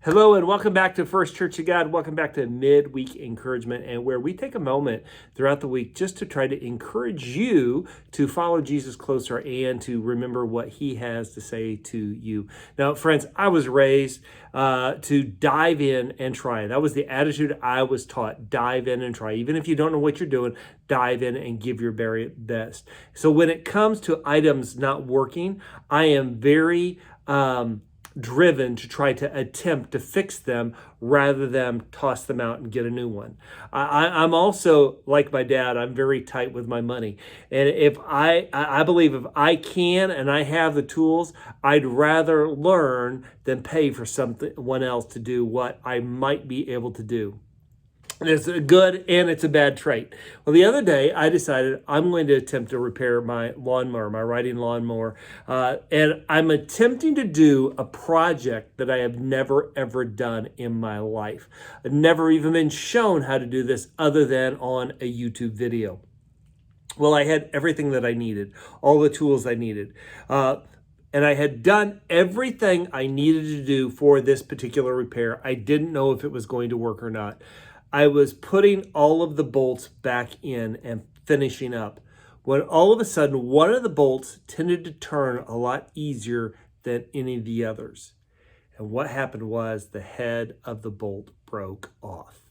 Hello and welcome back to First Church of God. Welcome back to Midweek Encouragement, and where we take a moment throughout the week just to try to encourage you to follow Jesus closer and to remember what he has to say to you. Now, friends, I was raised to dive in and try. That was the attitude I was taught. Dive in and try. Even if you don't know what you're doing, dive in and give your very best. So when it comes to items not working, I am very driven to try to attempt to fix them rather than toss them out and get a new one. I'm also, like my dad, I'm very tight with my money. And if I believe if I can and I have the tools, I'd rather learn than pay for someone else to do what I might be able to do. It's a good and it's a bad trait. Well, the other day I decided I'm going to attempt to repair my lawnmower, my riding lawnmower. And I'm attempting to do a project that I have never, ever done in my life. I've never even been shown how to do this other than on a YouTube video. Well, I had everything that I needed, all the tools I needed. And I had done everything I needed to do for this particular repair. I didn't know if it was going to work or not. I was putting all of the bolts back in and finishing up when all of a sudden one of the bolts tended to turn a lot easier than any of the others. And what happened was the head of the bolt broke off.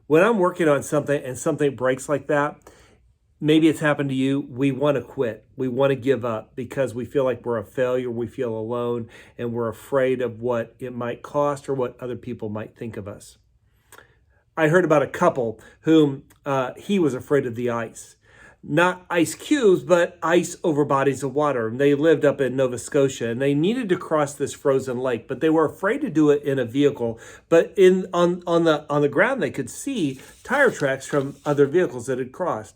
When I'm working on something and something breaks like that, maybe it's happened to you, we want to quit. We want to give up because we feel like we're a failure, we feel alone, and we're afraid of what it might cost or what other people might think of us. I heard about a couple whom he was afraid of the ice. Not ice cubes, but ice over bodies of water. And they lived up in Nova Scotia, and they needed to cross this frozen lake, but they were afraid to do it in a vehicle. But on the ground, they could see tire tracks from other vehicles that had crossed.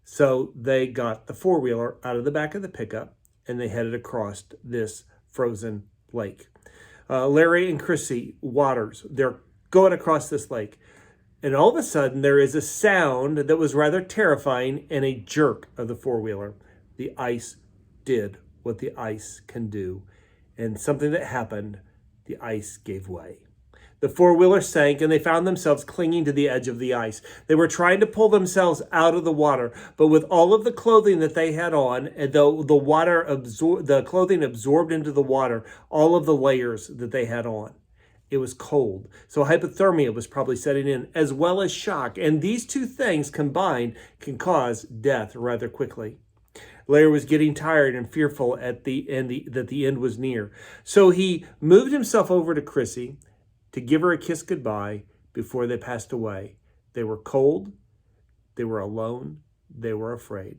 So they got the four-wheeler out of the back of the pickup, and they headed across this frozen lake. Larry and Chrissy Waters, they're going across this lake. And all of a sudden, there is a sound that was rather terrifying and a jerk of the four-wheeler. The ice did what the ice can do. And something that happened, the ice gave way. The four-wheeler sank, and they found themselves clinging to the edge of the ice. They were trying to pull themselves out of the water, but with all of the clothing that they had on, and the clothing absorbed into the water, all of the layers that they had on. It was cold. So hypothermia was probably setting in, as well as shock. And these two things combined can cause death rather quickly. Larry was getting tired and fearful at the end that the end was near. So he moved himself over to Chrissy to give her a kiss goodbye before they passed away. They were cold, they were alone, they were afraid.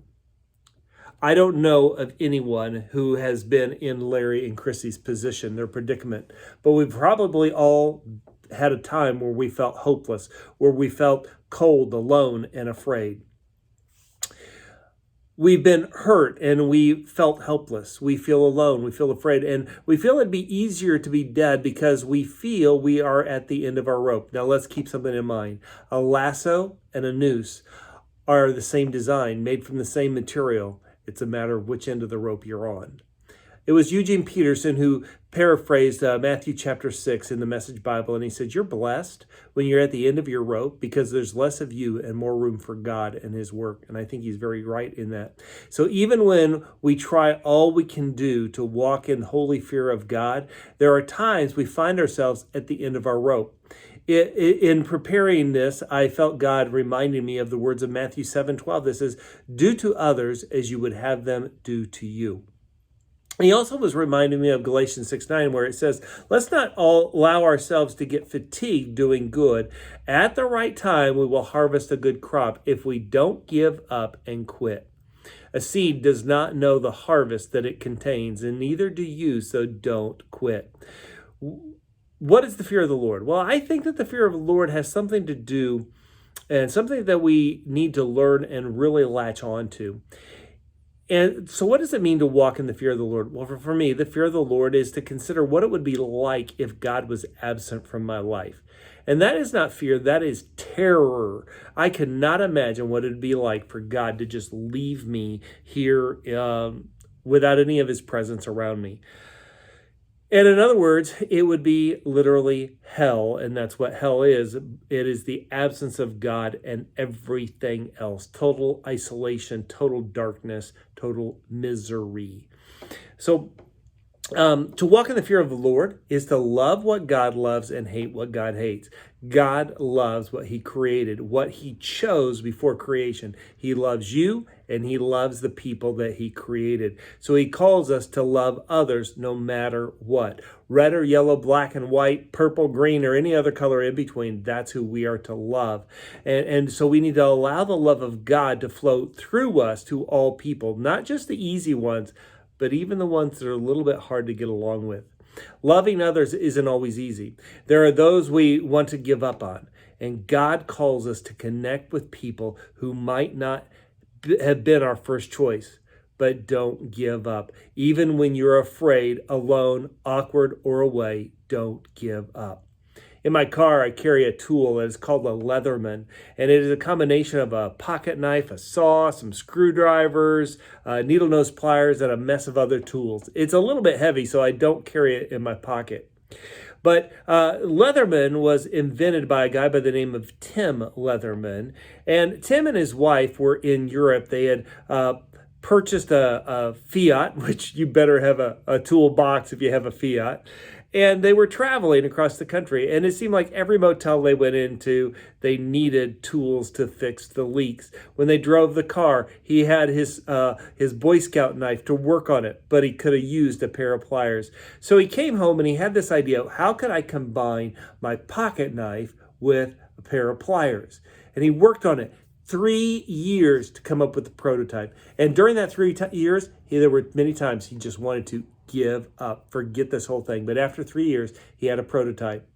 I don't know of anyone who has been in Larry and Chrissy's position, their predicament, but we've probably all had a time where we felt hopeless, where we felt cold, alone, and afraid. We've been hurt and we felt helpless. We feel alone. We feel afraid. And we feel it'd be easier to be dead because we feel we are at the end of our rope. Now let's keep something in mind. A lasso and a noose are the same design, made from the same material. It's a matter of which end of the rope you're on. It was Eugene Peterson who paraphrased Matthew chapter 6 in the Message Bible, and he said, you're blessed when you're at the end of your rope because there's less of you and more room for God and his work. And I think he's very right in that. So even when we try all we can do to walk in holy fear of God, there are times we find ourselves at the end of our rope. In preparing this, I felt God reminding me of the words of Matthew 7:12 that says, do to others as you would have them do to you. He also was reminding me of Galatians 6:9, where it says, let's not allow ourselves to get fatigued doing good. At the right time, we will harvest a good crop if we don't give up and quit. A seed does not know the harvest that it contains, and neither do you, so don't quit. What is the fear of the Lord? Well, I think that the fear of the Lord has something to do and something that we need to learn and really latch on to. And so what does it mean to walk in the fear of the Lord? Well, for me, the fear of the Lord is to consider what it would be like if God was absent from my life. And that is not fear, that is terror. I cannot imagine what it would be like for God to just leave me here without any of his presence around me. And in other words, it would be literally hell, and that's what hell is. It is the absence of God and everything else. Total isolation, total darkness, total misery. So to walk in the fear of the Lord is to love what God loves and hate what God hates. God loves what he created, what he chose before creation. He loves you and he loves the people that he created. So he calls us to love others no matter what. Red or yellow, black and white, purple, green, or any other color in between. That's who we are to love. And so we need to allow the love of God to flow through us to all people, not just the easy ones, but even the ones that are a little bit hard to get along with. Loving others isn't always easy. There are those we want to give up on, and God calls us to connect with people who might not have been our first choice, but don't give up. Even when you're afraid, alone, awkward, or away, don't give up. In my car, I carry a tool that is called a Leatherman, and it is a combination of a pocket knife, a saw, some screwdrivers, needle nose pliers, and a mess of other tools. It's a little bit heavy, so I don't carry it in my pocket. But Leatherman was invented by a guy by the name of Tim Leatherman, and Tim and his wife were in Europe. They had purchased a Fiat, which you better have a toolbox if you have a Fiat. And they were traveling across the country, and it seemed like every motel they went into, they needed tools to fix the leaks. When they drove the car, he had his Boy Scout knife to work on it, but he could have used a pair of pliers. So he came home and he had this idea, how could I combine my pocket knife with a pair of pliers? And he worked on it 3 years to come up with the prototype. And during that 3 years, there were many times he just wanted to give up, forget this whole thing. But after 3 years, he had a prototype.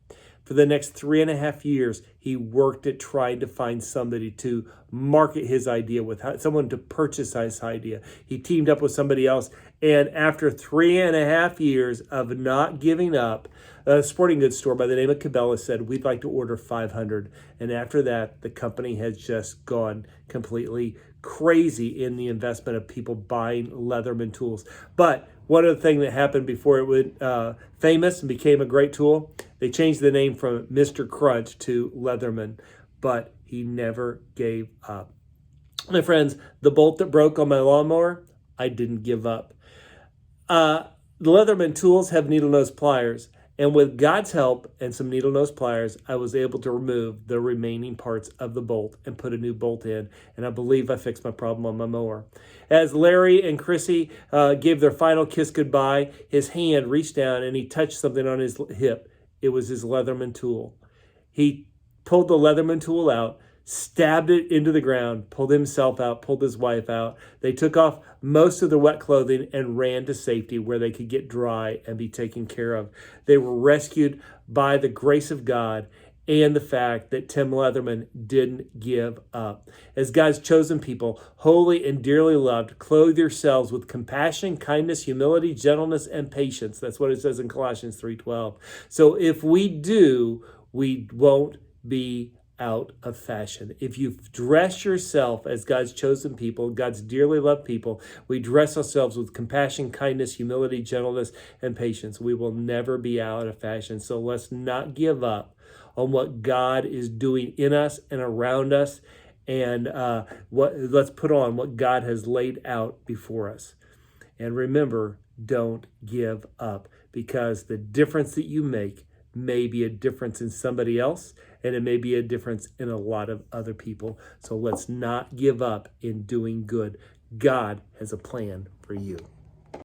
For the next 3.5 years, he worked at trying to find somebody to market his idea with, someone to purchase his idea. He teamed up with somebody else. And after 3.5 years of not giving up, a sporting goods store by the name of Cabela said, we'd like to order 500. And after that, the company has just gone completely crazy in the investment of people buying Leatherman tools. But one other thing that happened before it went famous and became a great tool, they changed the name from Mr. Crunch to Leatherman, but he never gave up. My friends, the bolt that broke on my lawnmower, I didn't give up. The Leatherman tools have needle nose pliers, and with God's help and some needle nose pliers, I was able to remove the remaining parts of the bolt and put a new bolt in, and I believe I fixed my problem on my mower. As Larry and Chrissy gave their final kiss goodbye, his hand reached down and he touched something on his hip. It was his Leatherman tool. He pulled the Leatherman tool out, stabbed it into the ground, pulled himself out, pulled his wife out. They took off most of the wet clothing and ran to safety where they could get dry and be taken care of. They were rescued by the grace of God and the fact that Tim Leatherman didn't give up. As God's chosen people, holy and dearly loved, clothe yourselves with compassion, kindness, humility, gentleness, and patience. That's what it says in Colossians 3:12. So if we do, we won't be out of fashion. If you dress yourself as God's chosen people, God's dearly loved people, we dress ourselves with compassion, kindness, humility, gentleness, and patience. We will never be out of fashion. So let's not give up on what God is doing in us and around us, and let's put on what God has laid out before us. And remember, don't give up, because the difference that you make may be a difference in somebody else, and it may be a difference in a lot of other people. So let's not give up in doing good. God has a plan for you.